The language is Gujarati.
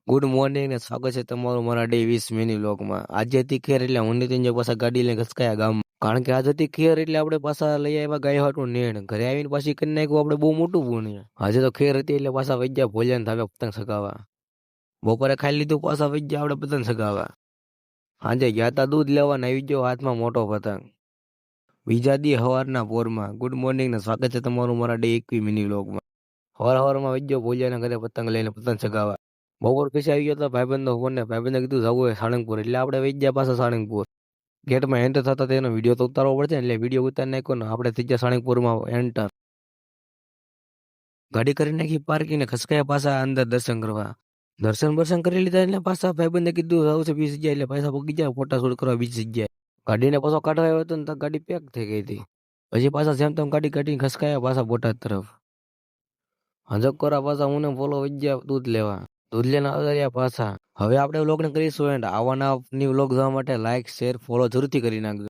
ગુડ મોર્નિંગ ને સ્વાગત છે તમારું મારા ડે 20 મિની વ્લોગમાં. આજે હતી ખેર એટલે હું નીતિન જે પાછા ગાડી લઈને ઘસકાયા ગામ. કારણ કે આજ હતી ખેર એટલે આપણે પાછા લઈ આવ્યા ગાય હાટું નેણ. ઘરે આવીને પાછી કરી નાખ્યું આપણે બહુ મોટું પુણ્ય. આજે તો ખેર હતી એટલે પાછા વૈજ્યા ભોજન થાવે પતંગ સગાવા. બપોરે ખાઈ લીધું પાછા વૈજ્યા આપણે પતંગ સગાવા. સાંજે ગયા તા દૂધ લેવા ને આવી ગયો હાથમાં મોટો પતંગ. બીજા દી હવારના પોરમાં. ગુડ મોર્નિંગ ને સ્વાગત છે તમારું મારા ડે 21 મિની વ્લોગમાં. હવારમાં વૈજ્યો ભોજન ઘરે પતંગ લઈને પતંગ સગાવા. બપોર પછી આવી ગયો હતો ભાઈબંધનો ફોન ને ભાઈબંધે કીધું જવું હોય સાળંગપુર એટલે આપણે વહી ગયા પાછા સાળંગપુર. ગેટમાં એન્ટર થતા તેનો વિડીયો તો ઉતારવો પડશે એટલે વિડીયો ઉતારી નાખ્યો ને આપણે થઈ ગયા સાળંગપુરમાં એન્ટર. ગાડી કરી નાખી પાર્કિંગ ને ખસકાયા પાછા અંદર દર્શન કરવા. દર્શન કરી લીધા એટલે પાછા ભાઈબંધે કીધું જવું છે બીજી જગ્યાએ એટલે પાછા પગી ગયા ફોટા શૂટ કરવા બીજી જગ્યાએ. ગાડીને પાછો કાઢવા આવ્યો હતો ને તો ગાડી પેક થઈ ગઈ હતી. પછી પાછા જેમ તેમ ગાડી કાઢીને ખસકાયા પાછા બોટાદ તરફ. હજકોરા પાછા હું ને ફોલો વહી ગયા દૂધ લેવા. દૂધ લઈને આવ્યા પાછા. હવે આપણે વ્લોગને કરીશું એન્ડ આવાના વ્લોગ જોવા માટે લાઈક શેર ફોલો જરૂરથી કરી નાખજો.